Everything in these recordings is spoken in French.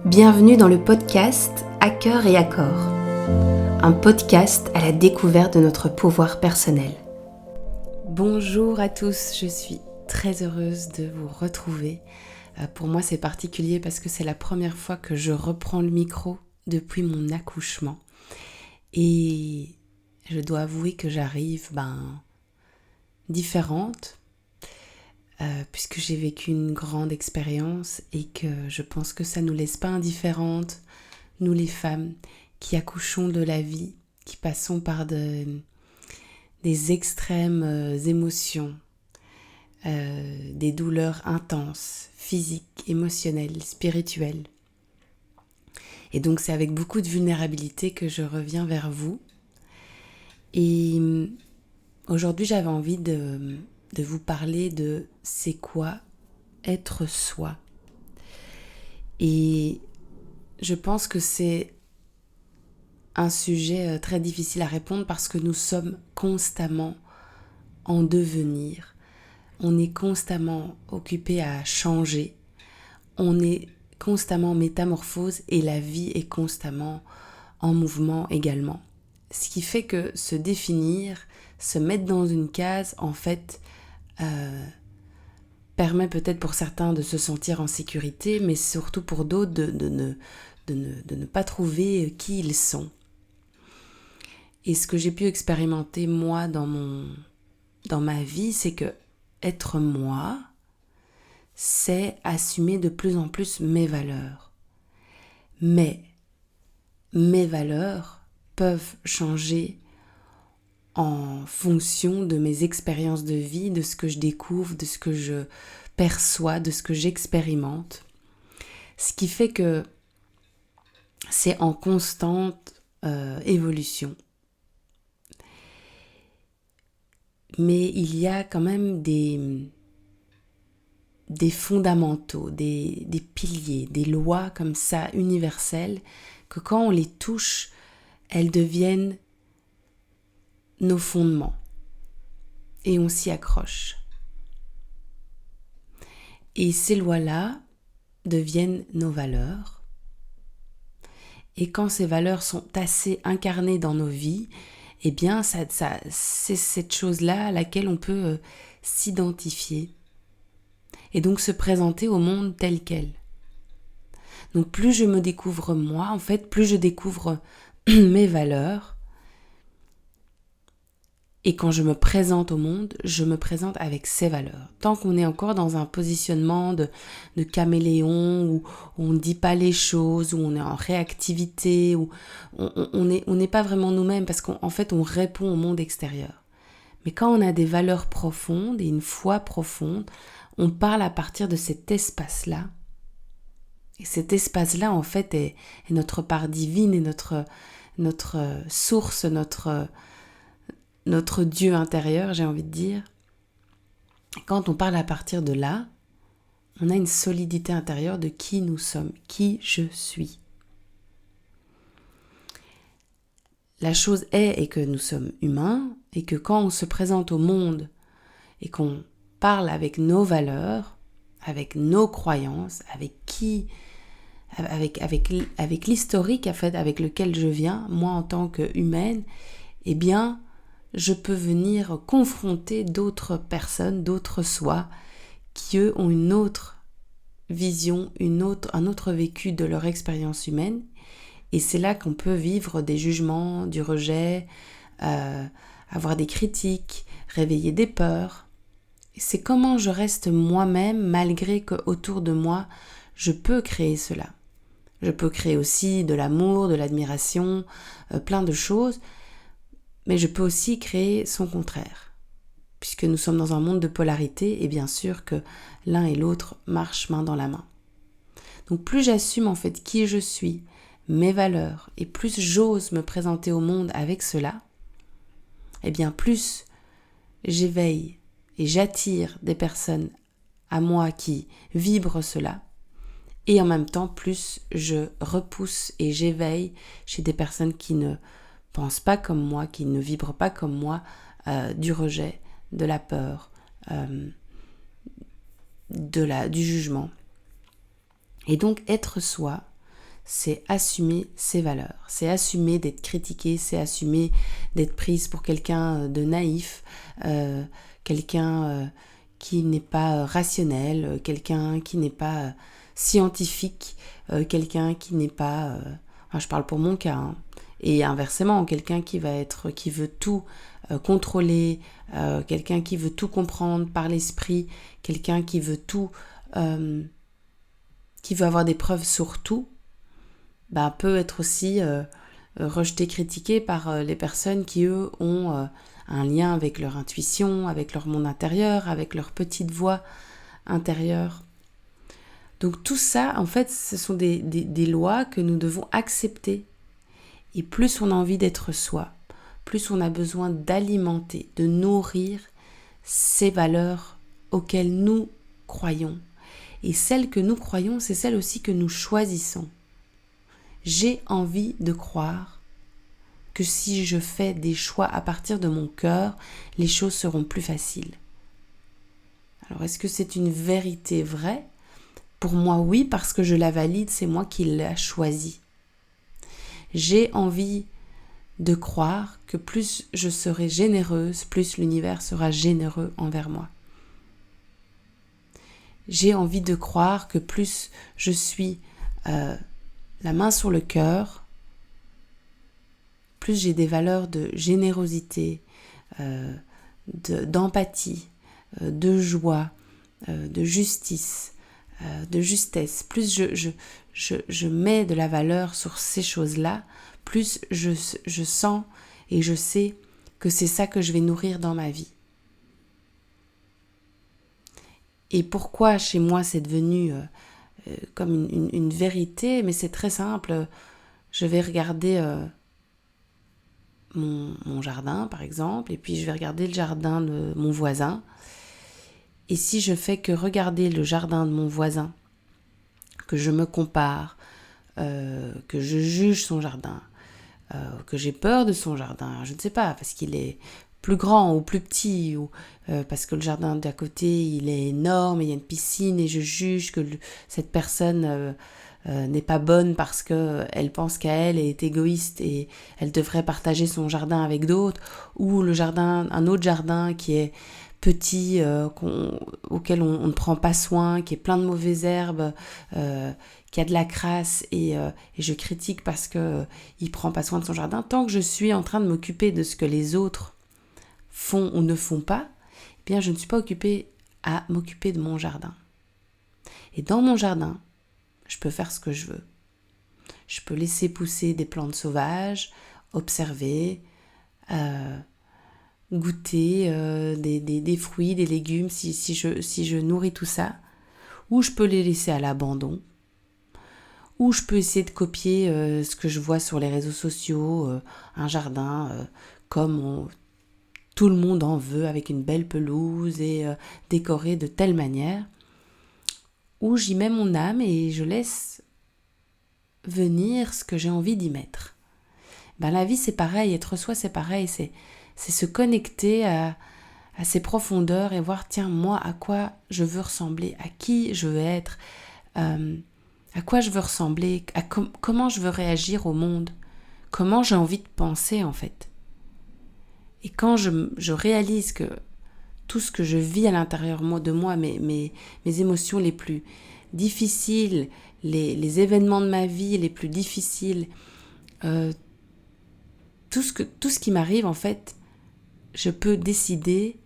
Bienvenue dans le podcast À cœur et à corps, un podcast à la découverte de notre pouvoir personnel. Bonjour à tous, je suis très heureuse de vous retrouver. Pour moi c'est particulier parce que c'est la première fois que je reprends le micro depuis mon accouchement. Et je dois avouer que j'arrive différente. Puisque j'ai vécu une grande expérience et que je pense que ça ne nous laisse pas indifférentes, nous les femmes qui accouchons de la vie, qui passons par des extrêmes émotions, des douleurs intenses, physiques, émotionnelles, spirituelles. Et donc c'est avec beaucoup de vulnérabilité que je reviens vers vous. Et aujourd'hui j'avais envie de vous parler de c'est quoi être soi. Et je pense que c'est un sujet très difficile à répondre parce que nous sommes constamment en devenir. On est constamment occupé à changer. On est constamment en métamorphose et la vie est constamment en mouvement également. Ce qui fait que se définir, se mettre dans une case, en fait, permet peut-être pour certains de se sentir en sécurité, mais surtout pour d'autres de ne pas trouver qui ils sont. Et ce que j'ai pu expérimenter moi dans ma vie, c'est que être moi, c'est assumer de plus en plus mes valeurs. Mais mes valeurs peuvent changer en fonction de mes expériences de vie, de ce que je découvre, de ce que je perçois, de ce que j'expérimente. Ce qui fait que c'est en constante évolution. Mais il y a quand même des fondamentaux, des piliers, des lois comme ça universelles, que quand on les touche, elles deviennent nos fondements et on s'y accroche. Et ces lois-là deviennent nos valeurs. Et quand ces valeurs sont assez incarnées dans nos vies, eh bien c'est cette chose-là à laquelle on peut s'identifier et donc se présenter au monde tel quel. Donc plus je me découvre moi, en fait, plus je découvre mes valeurs. Et quand je me présente au monde, je me présente avec ces valeurs. Tant qu'on est encore dans un positionnement de caméléon, où on ne dit pas les choses, où on est en réactivité, où on n'est pas vraiment nous-mêmes, parce qu'en fait on répond au monde extérieur. Mais quand on a des valeurs profondes et une foi profonde, on parle à partir de cet espace-là. Et cet espace-là, en fait, est notre part divine et notre source, notre Dieu intérieur, j'ai envie de dire. Quand on parle à partir de là, on a une solidité intérieure de qui nous sommes, qui je suis. La chose est que nous sommes humains et que quand on se présente au monde et qu'on parle avec nos valeurs, avec nos croyances, avec l'historique en fait, avec lequel je viens, moi en tant qu'humaine, eh bien, je peux venir confronter d'autres personnes, d'autres soi, qui eux ont une autre vision, un autre vécu de leur expérience humaine. Et c'est là qu'on peut vivre des jugements, du rejet, avoir des critiques, réveiller des peurs. C'est comment je reste moi-même malgré qu'autour de moi, je peux créer cela. Je peux créer aussi de l'amour, de l'admiration, plein de choses. Mais je peux aussi créer son contraire. Puisque nous sommes dans un monde de polarité et bien sûr que l'un et l'autre marchent main dans la main. Donc plus j'assume en fait qui je suis, mes valeurs, et plus j'ose me présenter au monde avec cela, eh bien plus j'éveille et j'attire des personnes à moi qui vibrent cela, et en même temps plus je repousse et j'éveille chez des personnes qui ne pensent pas comme moi, qui ne vibrent pas comme moi, du rejet, de la peur, du jugement. Et donc être soi, c'est assumer ses valeurs, c'est assumer d'être critiqué, c'est assumer d'être prise pour quelqu'un de naïf, quelqu'un qui n'est pas rationnel, quelqu'un qui n'est pas scientifique, quelqu'un qui n'est pas... je parle pour mon cas, hein, et inversement, quelqu'un qui veut tout contrôler, quelqu'un qui veut tout comprendre par l'esprit, quelqu'un qui veut tout... qui veut avoir des preuves sur tout, peut être aussi rejeté, critiqué par les personnes qui, eux, ont un lien avec leur intuition, avec leur monde intérieur, avec leur petite voix intérieure. Donc tout ça, en fait, ce sont des lois que nous devons accepter. Et plus on a envie d'être soi, plus on a besoin d'alimenter, de nourrir ces valeurs auxquelles nous croyons. Et celles que nous croyons, c'est celles aussi que nous choisissons. J'ai envie de croire que si je fais des choix à partir de mon cœur, les choses seront plus faciles. Alors, est-ce que c'est une vérité vraie ? Pour moi, oui, parce que je la valide, c'est moi qui l'ai choisie. J'ai envie de croire que plus je serai généreuse, plus l'univers sera généreux envers moi. J'ai envie de croire que plus je suis la main sur le cœur, plus j'ai des valeurs de générosité, d'empathie, de joie, de justice, de justesse. Plus je mets de la valeur sur ces choses-là, plus je sens et je sais que c'est ça que je vais nourrir dans ma vie. Et pourquoi chez moi c'est devenu comme une vérité, mais c'est très simple. Je vais regarder mon jardin par exemple, et puis je vais regarder le jardin de mon voisin. Et si je fais que regarder le jardin de mon voisin, que je me compare, que je juge son jardin, que j'ai peur de son jardin, je ne sais pas, parce qu'il est plus grand ou plus petit, ou parce que le jardin d'à côté il est énorme et il y a une piscine et je juge que cette personne n'est pas bonne parce qu'elle pense qu'à elle et est égoïste et elle devrait partager son jardin avec d'autres, ou un autre jardin qui est petit, auquel on ne prend pas soin, qui est plein de mauvaises herbes, qui a de la crasse et je critique parce qu'il ne prend pas soin de son jardin. Tant que je suis en train de m'occuper de ce que les autres font ou ne font pas, eh bien je ne suis pas occupée à m'occuper de mon jardin. Et dans mon jardin, je peux faire ce que je veux. Je peux laisser pousser des plantes sauvages, observer, goûter des fruits, des légumes si je nourris tout ça, ou je peux les laisser à l'abandon, ou je peux essayer de copier ce que je vois sur les réseaux sociaux, un jardin comme tout le monde en veut, avec une belle pelouse et décoré de telle manière, où j'y mets mon âme et je laisse venir ce que j'ai envie d'y mettre. La vie c'est pareil, être soi c'est pareil, c'est se connecter à ses profondeurs et voir, tiens, moi, à quoi je veux ressembler, à qui je veux être, à quoi je veux ressembler, comment je veux réagir au monde, comment j'ai envie de penser en fait. Et quand je réalise que tout ce que je vis à l'intérieur de moi, mes émotions les plus difficiles, les événements de ma vie les plus difficiles, tout ce qui m'arrive en fait, je peux décider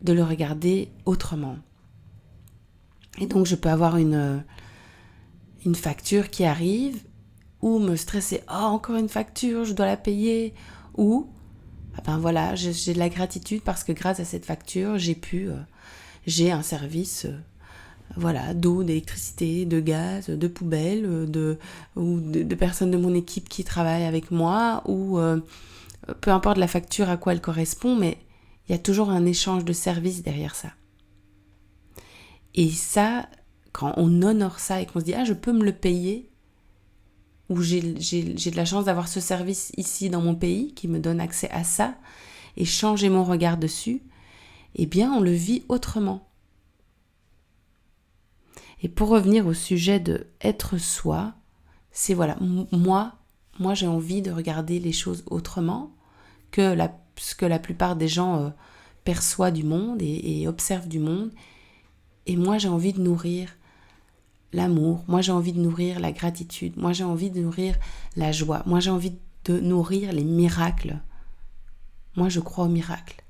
de le regarder autrement. Et donc je peux avoir une facture qui arrive, ou me stresser, encore une facture, je dois la payer, ou voilà, j'ai de la gratitude parce que grâce à cette facture, j'ai un service d'eau, d'électricité, de gaz, de poubelle, ou de personnes de mon équipe qui travaillent avec moi, ou peu importe la facture à quoi elle correspond, mais il y a toujours un échange de services derrière ça. Et ça, quand on honore ça et qu'on se dit je peux me le payer, ou j'ai de la chance d'avoir ce service ici dans mon pays qui me donne accès à ça, et changer mon regard dessus, eh bien on le vit autrement. Et pour revenir au sujet de être soi, voilà, moi j'ai envie de regarder les choses autrement que ce que la plupart des gens perçoivent du monde et observent du monde. Et moi j'ai envie de nourrir l'amour, moi j'ai envie de nourrir la gratitude, moi j'ai envie de nourrir la joie, moi j'ai envie de nourrir les miracles. Moi je crois aux miracles.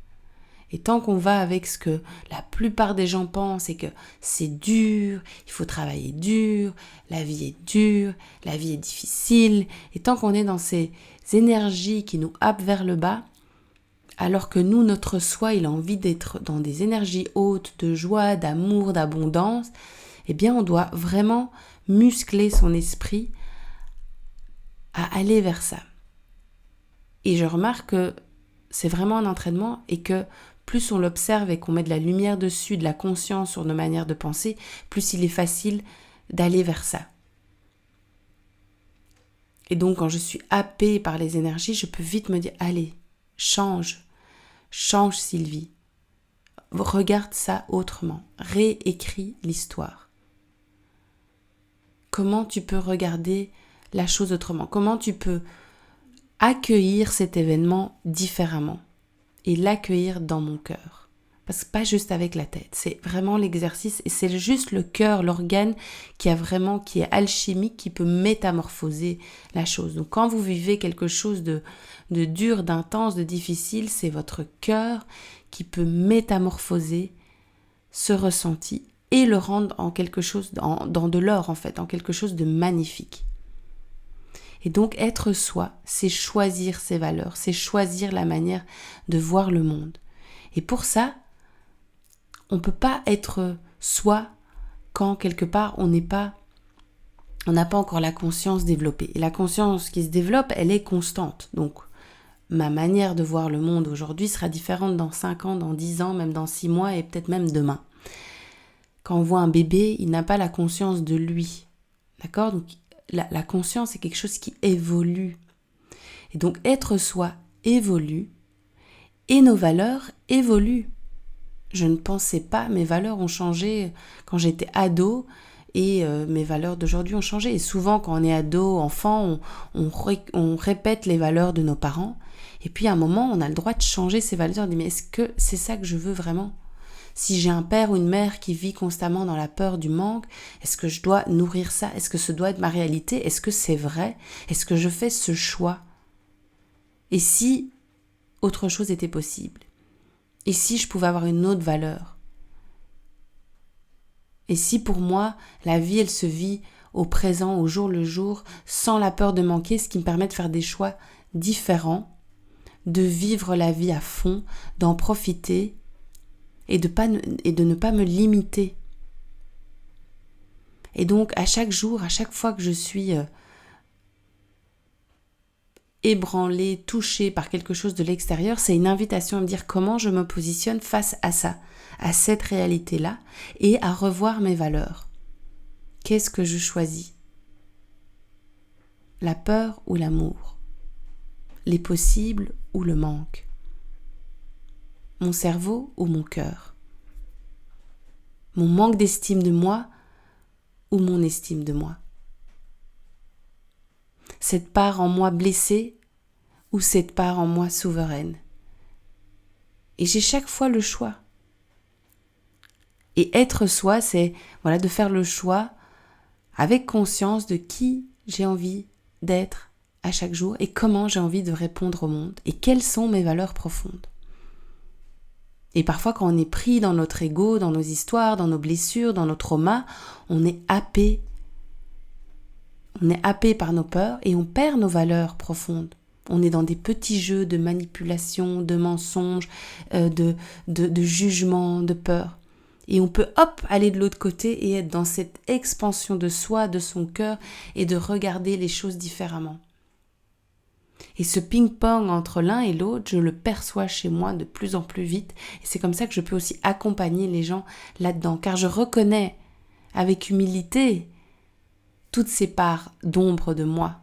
Et tant qu'on va avec ce que la plupart des gens pensent et que c'est dur, il faut travailler dur, la vie est dure, la vie est difficile, et tant qu'on est dans ces énergies qui nous happent vers le bas, alors que nous, notre soi, il a envie d'être dans des énergies hautes de joie, d'amour, d'abondance, eh bien on doit vraiment muscler son esprit à aller vers ça. Et je remarque que c'est vraiment un entraînement et que plus on l'observe et qu'on met de la lumière dessus, de la conscience sur nos manières de penser, plus il est facile d'aller vers ça. Et donc quand je suis happée par les énergies, je peux vite me dire, allez, change Sylvie, regarde ça autrement, réécris l'histoire. Comment tu peux regarder la chose autrement? Comment tu peux accueillir cet événement différemment et l'accueillir dans mon cœur? Parce que pas juste avec la tête, c'est vraiment l'exercice et c'est juste le cœur, l'organe qui est alchimique, qui peut métamorphoser la chose. Donc quand vous vivez quelque chose de dur, d'intense, de difficile, c'est votre cœur qui peut métamorphoser ce ressenti et le rendre en quelque chose, dans de l'or en fait, en quelque chose de magnifique. Et donc être soi, c'est choisir ses valeurs, c'est choisir la manière de voir le monde. Et pour ça, on ne peut pas être soi quand quelque part on n'a pas encore la conscience développée. Et la conscience qui se développe, elle est constante. Donc ma manière de voir le monde aujourd'hui sera différente dans 5 ans, dans 10 ans, même dans 6 mois et peut-être même demain. Quand on voit un bébé, il n'a pas la conscience de lui. D'accord ? Donc la conscience est quelque chose qui évolue. Et donc être soi évolue et nos valeurs évoluent. Je ne pensais pas, mes valeurs ont changé quand j'étais ado et mes valeurs d'aujourd'hui ont changé. Et souvent quand on est ado, enfant, on répète les valeurs de nos parents. Et puis à un moment, on a le droit de changer ses valeurs. On dit mais est-ce que c'est ça que je veux vraiment ? Si j'ai un père ou une mère qui vit constamment dans la peur du manque, est-ce que je dois nourrir ça ? Est-ce que ce doit être ma réalité ? Est-ce que c'est vrai ? Est-ce que je fais ce choix ? Et si autre chose était possible ? Et si je pouvais avoir une autre valeur ? Et si pour moi, la vie, elle se vit au présent, au jour le jour, sans la peur de manquer, ce qui me permet de faire des choix différents, de vivre la vie à fond, d'en profiter et de ne pas me limiter. Et donc, à chaque jour, à chaque fois que je suis ébranlée, touchée par quelque chose de l'extérieur, c'est une invitation à me dire comment je me positionne face à ça, à cette réalité-là, et à revoir mes valeurs. Qu'est-ce que je choisis ? La peur ou l'amour ? Les possibles ou le manque ? Mon cerveau ou mon cœur ? Mon manque d'estime de moi ou mon estime de moi ? Cette part en moi blessée ou cette part en moi souveraine ? Et j'ai chaque fois le choix. Et être soi, c'est de faire le choix avec conscience de qui j'ai envie d'être à chaque jour et comment j'ai envie de répondre au monde et quelles sont mes valeurs profondes. Et parfois, quand on est pris dans notre ego, dans nos histoires, dans nos blessures, dans nos traumas, on est happé. On est happé par nos peurs et on perd nos valeurs profondes. On est dans des petits jeux de manipulation, de mensonges, de jugement, de peur. Et on peut aller de l'autre côté et être dans cette expansion de soi, de son cœur et de regarder les choses différemment. Et ce ping-pong entre l'un et l'autre, je le perçois chez moi de plus en plus vite. Et c'est comme ça que je peux aussi accompagner les gens là-dedans. Car je reconnais avec humilité toutes ces parts d'ombre de moi.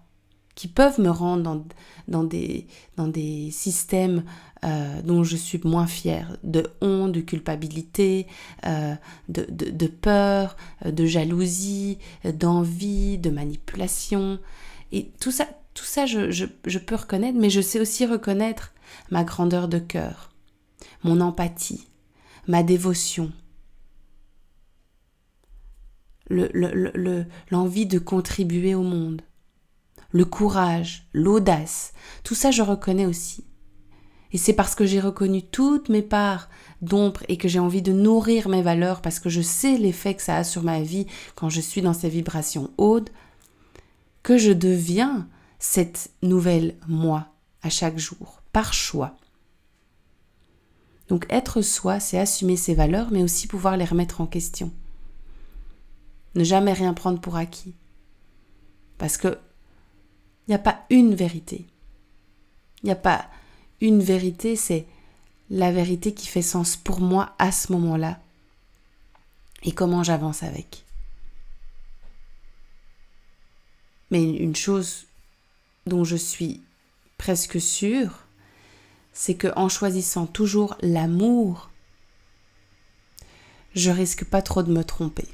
qui peuvent me rendre dans des systèmes dont je suis moins fière, de honte, de culpabilité, de peur, de jalousie, d'envie, de manipulation. Et tout ça, je peux reconnaître, mais je sais aussi reconnaître ma grandeur de cœur, mon empathie, ma dévotion, l'envie de contribuer au monde, le courage, l'audace, tout ça je reconnais aussi. Et c'est parce que j'ai reconnu toutes mes parts d'ombre et que j'ai envie de nourrir mes valeurs parce que je sais l'effet que ça a sur ma vie quand je suis dans ces vibrations hautes, que je deviens cette nouvelle moi à chaque jour, par choix. Donc être soi, c'est assumer ses valeurs, mais aussi pouvoir les remettre en question. Ne jamais rien prendre pour acquis. Parce que il n'y a pas une vérité. Il n'y a pas une vérité, c'est la vérité qui fait sens pour moi à ce moment-là. Et comment j'avance avec. Mais une chose dont je suis presque sûre, c'est qu'en choisissant toujours l'amour, je risque pas trop de me tromper.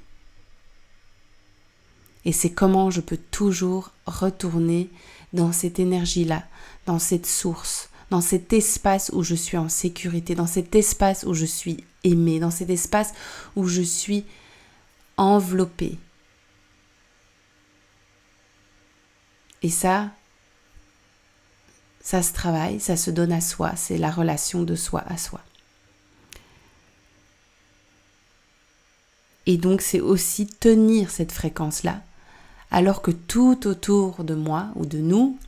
Et c'est comment je peux toujours retourner dans cette énergie-là, dans cette source, dans cet espace où je suis en sécurité, dans cet espace où je suis aimée, dans cet espace où je suis enveloppée. Et ça se travaille, ça se donne à soi, c'est la relation de soi à soi. Et donc c'est aussi tenir cette fréquence-là, alors que tout autour de moi ou de nous,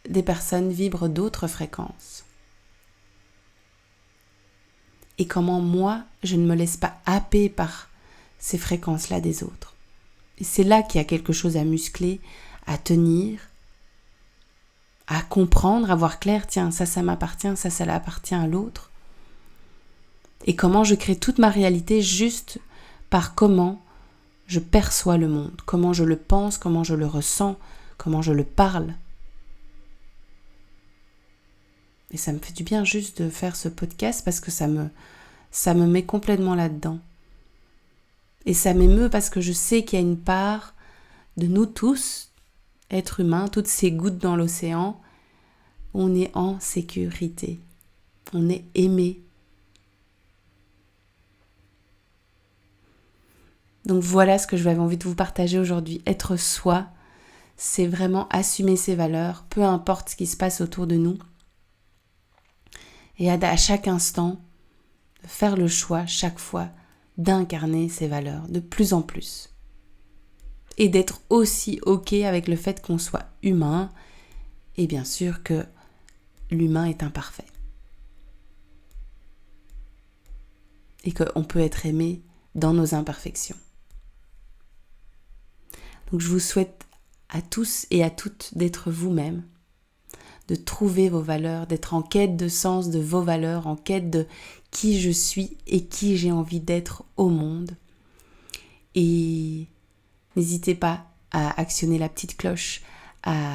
des personnes vibrent d'autres fréquences. Et comment moi, je ne me laisse pas happer par ces fréquences-là des autres. Et c'est là qu'il y a quelque chose à muscler, à tenir, à comprendre, à voir clair, tiens, ça m'appartient, ça appartient à l'autre. Et comment je crée toute ma réalité juste par comment je perçois le monde, comment je le pense, comment je le ressens, comment je le parle. Et ça me fait du bien juste de faire ce podcast parce que ça me met complètement là-dedans. Et ça m'émeut parce que je sais qu'il y a une part de nous tous, êtres humains, toutes ces gouttes dans l'océan, on est en sécurité, on est aimé. Donc voilà ce que j'avais envie de vous partager aujourd'hui. Être soi, c'est vraiment assumer ses valeurs, peu importe ce qui se passe autour de nous. Et à chaque instant, faire le choix, chaque fois, d'incarner ses valeurs de plus en plus. Et d'être aussi OK avec le fait qu'on soit humain. Et bien sûr que l'humain est imparfait. Et qu'on peut être aimé dans nos imperfections. Donc je vous souhaite à tous et à toutes d'être vous-même, de trouver vos valeurs, d'être en quête de sens de vos valeurs, en quête de qui je suis et qui j'ai envie d'être au monde. Et n'hésitez pas à actionner la petite cloche, à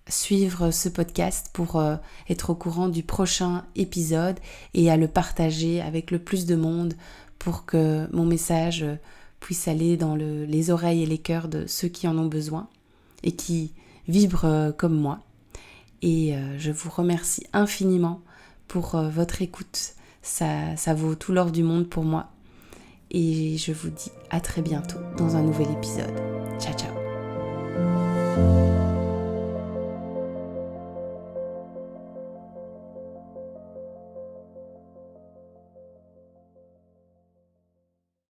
suivre ce podcast pour être au courant du prochain épisode et à le partager avec le plus de monde pour que mon message puisse aller dans les oreilles et les cœurs de ceux qui en ont besoin et qui vibrent comme moi. Et je vous remercie infiniment pour votre écoute. Ça vaut tout l'or du monde pour moi. Et je vous dis à très bientôt dans un nouvel épisode. Ciao, ciao.